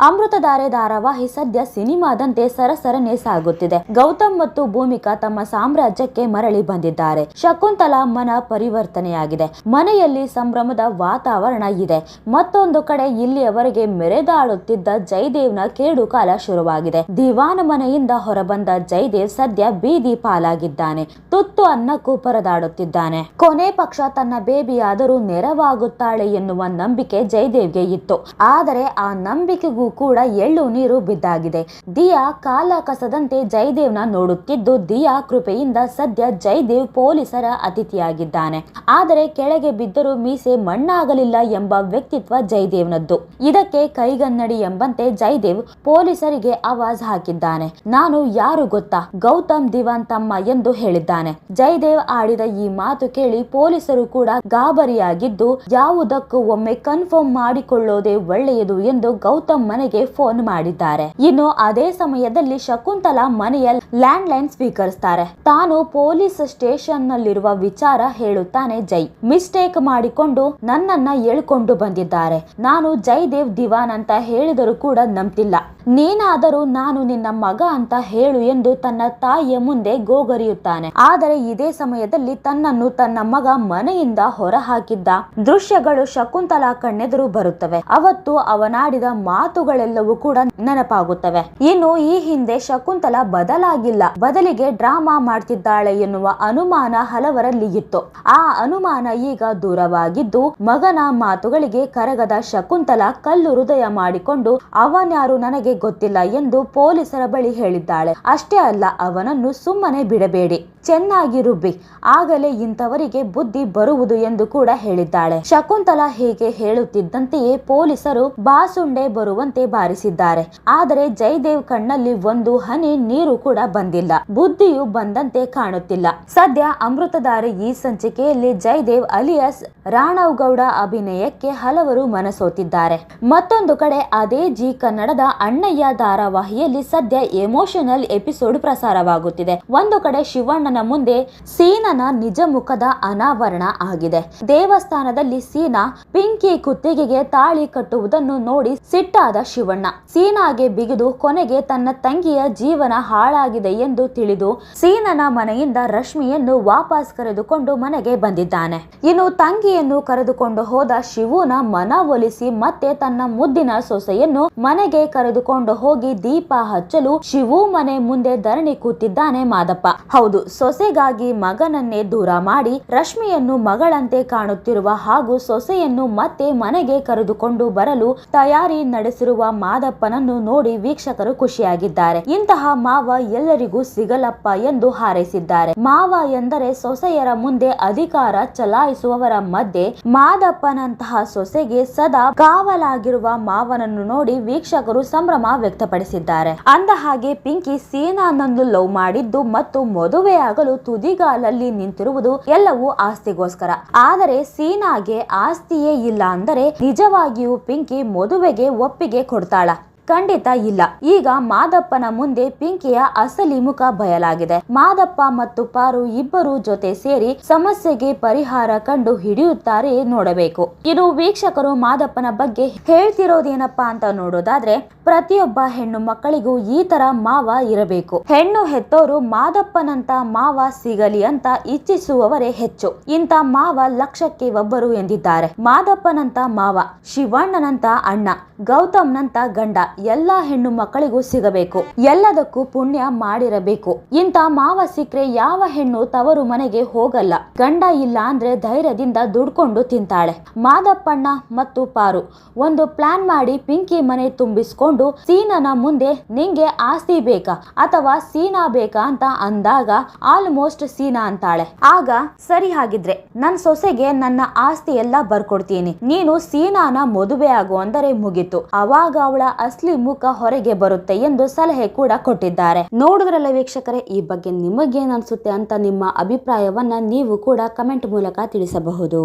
ಅಮೃತಧಾರೆ ಧಾರಾವಾಹಿ ಸದ್ಯ ಸಿನಿಮಾದಂತೆ ಸರಸರನೆ ಸಾಗುತ್ತಿದೆ. ಗೌತಮ್ ಮತ್ತು ಭೂಮಿಕಾ ತಮ್ಮ ಸಾಮ್ರಾಜ್ಯಕ್ಕೆ ಮರಳಿ ಬಂದಿದ್ದಾರೆ. ಶಕುಂತಲಾ ಮನ ಪರಿವರ್ತನೆಯಾಗಿದೆ. ಮನೆಯಲ್ಲಿ ಸಂಭ್ರಮದ ವಾತಾವರಣ ಇದೆ. ಮತ್ತೊಂದು ಕಡೆ ಇಲ್ಲಿಯವರೆಗೆ ಮೆರೆದಾಡುತ್ತಿದ್ದ ಜಯದೇವ್ನ ಕೇಡು ಕಾಲ ಶುರುವಾಗಿದೆ. ದಿವಾನ ಮನೆಯಿಂದ ಹೊರಬಂದ ಜಯದೇವ್ ಸದ್ಯ ಬೀದಿ ಪಾಲಾಗಿದ್ದಾನೆ. ತುತ್ತು ಅನ್ನಕ್ಕೂ ಪರದಾಡುತ್ತಿದ್ದಾನೆ. ಕೊನೆ ಪಕ್ಷ ತನ್ನ ಬೇಬಿಯಾದರೂ ನೆರವಾಗುತ್ತಾಳೆ ಎನ್ನುವ ನಂಬಿಕೆ ಜಯದೇವ್ಗೆ ಇತ್ತು. ಆದರೆ ಆ ನಂಬಿಕೆಗೂ ಕೂಡ ಎಳ್ಳು ನೀರು ಬಿದ್ದಾಗಿದೆ. ದಿಯಾ ಕಾಲ ಕಸದಂತೆ ಜಯದೇವ್ನ ನೋಡುತ್ತಿದ್ದು, ದಿಯಾ ಕೃಪೆಯಿಂದ ಸದ್ಯ ಜಯದೇವ್ ಪೊಲೀಸರ ಅತಿಥಿಯಾಗಿದ್ದಾನೆ. ಆದರೆ ಕೆಳಗೆ ಬಿದ್ದರೂ ಮೀಸೆ ಮಣ್ಣಾಗಲಿಲ್ಲ ಎಂಬ ವ್ಯಕ್ತಿತ್ವ ಜಯದೇವ್ನದ್ದು. ಇದಕ್ಕೆ ಕೈಗನ್ನಡಿ ಎಂಬಂತೆ ಜಯದೇವ್ ಪೊಲೀಸರಿಗೆ ಆವಾಜ್ ಹಾಕಿದ್ದಾನೆ. ನಾನು ಯಾರು ಗೊತ್ತಾ, ಗೌತಮ್ ದಿವಾನ್ ತಮ್ಮ ಎಂದು ಹೇಳಿದ್ದಾನೆ. ಜಯದೇವ್ ಆಡಿದ ಈ ಮಾತು ಕೇಳಿ ಪೊಲೀಸರು ಕೂಡ ಗಾಬರಿಯಾಗಿದ್ದು, ಯಾವುದಕ್ಕೂ ಒಮ್ಮೆ ಕನ್ಫರ್ಮ್ ಮಾಡಿಕೊಳ್ಳೋದೇ ಒಳ್ಳೆಯದು ಎಂದು ಗೌತಮ್ ಮನೆಗೆ ಫೋನ್ ಮಾಡಿದ್ದಾರೆ. ಇನ್ನು ಅದೇ ಸಮಯದಲ್ಲಿ ಶಕುಂತಲಾ ಮನೆಯ ಲ್ಯಾಂಡ್ ಲೈನ್ ಸ್ವೀಕರಿಸ್ತಾರೆ. ತಾನು ಪೊಲೀಸ್ ಸ್ಟೇಷನ್ ನಲ್ಲಿರುವ ವಿಚಾರ ಹೇಳುತ್ತಾನೆ ಜೈ. ಮಿಸ್ಟೇಕ್ ಮಾಡಿಕೊಂಡು ನನ್ನನ್ನ ಎಳ್ಕೊಂಡು ಬಂದಿದ್ದಾರೆ. ನಾನು ಜಯದೇವ್ ದಿವಾನ್ ಅಂತ ಹೇಳಿದರೂ ಕೂಡ ನಂಬ್ತಿಲ್ಲ. ನೀನಾದರೂ ನಾನು ನಿನ್ನ ಮಗ ಅಂತ ಹೇಳು ಎಂದು ತನ್ನ ತಾಯಿಯ ಮುಂದೆ ಗೋಗರಿಯುತ್ತಾನೆ. ಆದರೆ ಇದೇ ಸಮಯದಲ್ಲಿ ತನ್ನನ್ನು ತನ್ನ ಮಗ ಮನೆಯಿಂದ ಹೊರ ಹಾಕಿದ್ದ ದೃಶ್ಯಗಳು ಶಕುಂತಲಾ ಕಣ್ಣೆದುರು ಬರುತ್ತವೆ. ಅವತ್ತು ಅವನಾಡಿದ ಮಾತುಗಳೆಲ್ಲವೂ ಕೂಡ ನೆನಪಾಗುತ್ತವೆ. ಇನ್ನು ಈ ಹಿಂದೆ ಶಕುಂತಲಾ ಬದಲಾಗಿಲ್ಲ, ಬದಲಿಗೆ ಡ್ರಾಮಾ ಮಾಡ್ತಿದ್ದಾಳೆ ಎನ್ನುವ ಅನುಮಾನ ಹಲವರಲ್ಲಿ ಇತ್ತು. ಆ ಅನುಮಾನ ಈಗ ದೂರವಾಗಿದ್ದು, ಮಗನ ಮಾತುಗಳಿಗೆ ಕರಗದ ಶಕುಂತಲಾ ಕಲ್ಲು ಹೃದಯ ಮಾಡಿಕೊಂಡು ಅವನ್ಯಾರು ನನಗೆ ಗೊತ್ತಿಲ್ಲ ಎಂದು ಪೊಲೀಸರ ಬಳಿ ಹೇಳಿದ್ದಾಳೆ. ಅಷ್ಟೇ ಅಲ್ಲ, ಅವನನ್ನು ಸುಮ್ಮನೆ ಬಿಡಬೇಡಿ, ಚೆನ್ನಾಗಿ ರುಬ್ಬಿ, ಆಗಲೇ ಇಂಥವರಿಗೆ ಬುದ್ಧಿ ಬರುವುದು ಎಂದು ಕೂಡ ಹೇಳಿದ್ದಾಳೆ. ಶಕುಂತಲಾ ಹೀಗೆ ಹೇಳುತ್ತಿದ್ದಂತೆಯೇ ಪೊಲೀಸರು ಬಾಸುಂಡೆ ಬರುವಂತೆ ಬಾರಿಸಿದ್ದಾರೆ. ಆದರೆ ಜಯದೇವ್ ಕಣ್ಣಲ್ಲಿ ಒಂದು ಹನಿ ನೀರು ಕೂಡ ಬಂದಿಲ್ಲ. ಬುದ್ಧಿಯು ಬಂದಂತೆ ಕಾಣುತ್ತಿಲ್ಲ. ಸದ್ಯ ಅಮೃತಧಾರೆ ಈ ಸಂಚಿಕೆಯಲ್ಲಿ ಜಯದೇವ್ ಅಲಿಯಾಸ್ ರಾಣವ್ ಗೌಡ ಅಭಿನಯಕ್ಕೆ ಹಲವರು ಮನಸೋತಿದ್ದಾರೆ. ಮತ್ತೊಂದು ಕಡೆ ಅದೇ ಜಿ ಕನ್ನಡದ ಅಣ್ಣಯ್ಯ ಧಾರಾವಾಹಿಯಲ್ಲಿ ಸದ್ಯ ಎಮೋಷನಲ್ ಎಪಿಸೋಡ್ ಪ್ರಸಾರವಾಗುತ್ತಿದೆ. ಒಂದು ಕಡೆ ಶಿವಣ್ಣನ ಮುಂದೆ ಸೀನನ ನಿಜ ಮುಖದ ಅನಾವರಣ ಆಗಿದೆ. ದೇವಸ್ಥಾನದಲ್ಲಿ ಸೀನಾ ಪಿಂಕಿ ಕುತ್ತಿಗೆಗೆ ತಾಳಿ ಕಟ್ಟುವುದನ್ನು ನೋಡಿ ಸಿಟ್ಟಾದ ಶಿವಣ್ಣ ಸೀನಾಗೆ ಬಿಗಿದು ಕೊನೆಗೆ ತನ್ನ ತಂಗಿಯ ಜೀವನ ಹಾಳಾಗಿದೆ ಎಂದು ತಿಳಿದು ಸೀನನ ಮನೆಯಿಂದ ರಶ್ಮಿಯನ್ನು ವಾಪಸ್ ಕರೆದುಕೊಂಡು ಮನೆಗೆ ಬಂದಿದ್ದಾನೆ. ಇನ್ನು ತಂಗಿಯನ್ನು ಕರೆದುಕೊಂಡು ಹೋದ ಶಿವುನ ಮನ ಒಲಿಸಿ ಮತ್ತೆ ತನ್ನ ಮುದ್ದಿನ ಸೊಸೆಯನ್ನು ಮನೆಗೆ ಕರೆದುಕೊಂಡು ಹೋಗಿ ದೀಪ ಹಚ್ಚಲು ಶಿವು ಮನೆ ಮುಂದೆ ಧರಣಿ ಕೂತಿದ್ದಾನೆ ಮಾದಪ್ಪ. ಹೌದು, ಸೊಸೆಗಾಗಿ ಮಗನನ್ನೇ ದೂರ ಮಾಡಿ ರಶ್ಮಿಯನ್ನು ಮಗಳಂತೆ ಕಾಣುತ್ತಿರುವ ಹಾಗೂ ಸೊಸೆಯನ್ನು ಮತ್ತೆ ಮನೆಗೆ ಕರೆದುಕೊಂಡು ಬರಲು ತಯಾರಿ ನಡೆಸಿರುವ ಮಾದಪ್ಪನನ್ನು ನೋಡಿ ವೀಕ್ಷಕರು ಖುಷಿಯಾಗಿದ್ದಾರೆ. ಇಂತಹ ಮಾವ ಎಲ್ಲರಿಗೂ ಸಿಗಲಪ್ಪ ಎಂದು ಹಾರೈಸಿದ್ದಾರೆ. ಮಾವ ಎಂದರೆ ಸೊಸೆಯರ ಮುಂದೆ ಅಧಿಕಾರ ಚಲಾಯಿಸುವವರ ಮಧ್ಯೆ ಮಾದಪ್ಪನಂತಹ ಸೊಸೆಗೆ ಸದಾ ಕಾವಲಾಗಿರುವ ಮಾವನನ್ನು ನೋಡಿ ವೀಕ್ಷಕರು ಸಂಭ್ರಮ ವ್ಯಕ್ತಪಡಿಸಿದ್ದಾರೆ. ಅಂದ ಹಾಗೆ ಪಿಂಕಿ ಸೀನಾನನ್ನು ಲವ್ ಮಾಡಿದ್ದು ಮತ್ತು ಮದುವೆಯಾಗಲು ತುದಿಗಾಲಲ್ಲಿ ನಿಂತಿರುವುದು ಎಲ್ಲವೂ ಆಸ್ತಿಗೋಸ್ಕರ. ಆದರೆ ಸೀನಾಗೆ ಆಸ್ತಿಯೇ ಇಲ್ಲ ಅಂದರೆ ನಿಜವಾಗಿಯೂ ಪಿಂಕಿ ಮದುವೆಗೆ ಒಪ್ಪಿಗೆ ಕೊಡ್ತಾಳ? ಖಂಡಿತ ಇಲ್ಲ. ಈಗ ಮಾದಪ್ಪನ ಮುಂದೆ ಪಿಂಕಿಯ ಅಸಲಿ ಮುಖ ಬಯಲಾಗಿದೆ. ಮಾದಪ್ಪ ಮತ್ತು ಪಾರು ಇಬ್ಬರು ಜೊತೆ ಸೇರಿ ಸಮಸ್ಯೆಗೆ ಪರಿಹಾರ ಕಂಡು ಹಿಡಿಯುತ್ತಾರೆ ನೋಡಬೇಕು. ಇನ್ನು ವೀಕ್ಷಕರು ಮಾದಪ್ಪನ ಬಗ್ಗೆ ಹೇಳ್ತಿರೋದೇನಪ್ಪಾ ಅಂತ ನೋಡೋದಾದ್ರೆ, ಪ್ರತಿಯೊಬ್ಬ ಹೆಣ್ಣು ಮಕ್ಕಳಿಗೂ ಈ ತರ ಮಾವ ಇರಬೇಕು. ಹೆಣ್ಣು ಹೆತ್ತೋರು ಮಾದಪ್ಪನಂತ ಮಾವ ಸಿಗಲಿ ಅಂತ ಇಚ್ಛಿಸುವವರೇ ಹೆಚ್ಚು. ಇಂಥ ಮಾವ ಲಕ್ಷಕ್ಕೆ ಒಬ್ಬರು ಎಂದಿದ್ದಾರೆ. ಮಾದಪ್ಪನಂತ ಮಾವ, ಶಿವಣ್ಣನಂತ ಅಣ್ಣ, ಗೌತಮ್ನಂತ ಗಂಡ ಎಲ್ಲಾ ಹೆಣ್ಣು ಮಕ್ಕಳಿಗೂ ಸಿಗಬೇಕು. ಎಲ್ಲದಕ್ಕೂ ಪುಣ್ಯ ಮಾಡಿರಬೇಕು. ಇಂಥ ಮಾವ ಸಿಕ್ರೆ ಯಾವ ಹೆಣ್ಣು ತವರು ಮನೆಗೆ ಹೋಗಲ್ಲ. ಗಂಡ ಇಲ್ಲ ಅಂದ್ರೆ ಧೈರ್ಯದಿಂದ ದುಡ್ಕೊಂಡು ತಿಂತಾಳೆ. ಮಾದಪ್ಪಣ್ಣ ಮತ್ತು ಪಾರು ಒಂದು ಪ್ಲಾನ್ ಮಾಡಿ ಪಿಂಕಿ ಮನೆ ತುಂಬಿಸ್ಕೊಂಡು ಸೀನನ ಮುಂದೆ ನಿಂಗೆ ಆಸ್ತಿ ಬೇಕಾ ಅಥವಾ ಸೀನಾ ಬೇಕಾ ಅಂತ ಅಂದಾಗ ಆಲ್ಮೋಸ್ಟ್ ಸೀನಾ ಅಂತಾಳೆ. ಆಗ ಸರಿ, ಹಾಗಿದ್ರೆ ನನ್ ಸೊಸೆಗೆ ನನ್ನ ಆಸ್ತಿ ಎಲ್ಲ ಬರ್ಕೊಡ್ತೀನಿ, ನೀನು ಸೀನಾನ ಮದುವೆ ಆಗು ಅಂದರೆ ಮುಗಿತು. ಅವಾಗ ಅವಳ ಅಸ್ಲಿ ಮುಖ ಹೊರಗೆ ಬರುತ್ತೆ ಎಂದು ಸಲಹೆ ಕೂಡ ಕೊಟ್ಟಿದ್ದಾರೆ. ನೋಡಿದ್ರಲ್ಲ ವೀಕ್ಷಕರೇ, ಈ ಬಗ್ಗೆ ನಿಮಗೇನ್ ಅನ್ಸುತ್ತೆ ಅಂತ ನಿಮ್ಮ ಅಭಿಪ್ರಾಯವನ್ನ ನೀವು ಕೂಡ ಕಮೆಂಟ್ ಮೂಲಕ ತಿಳಿಸಬಹುದು.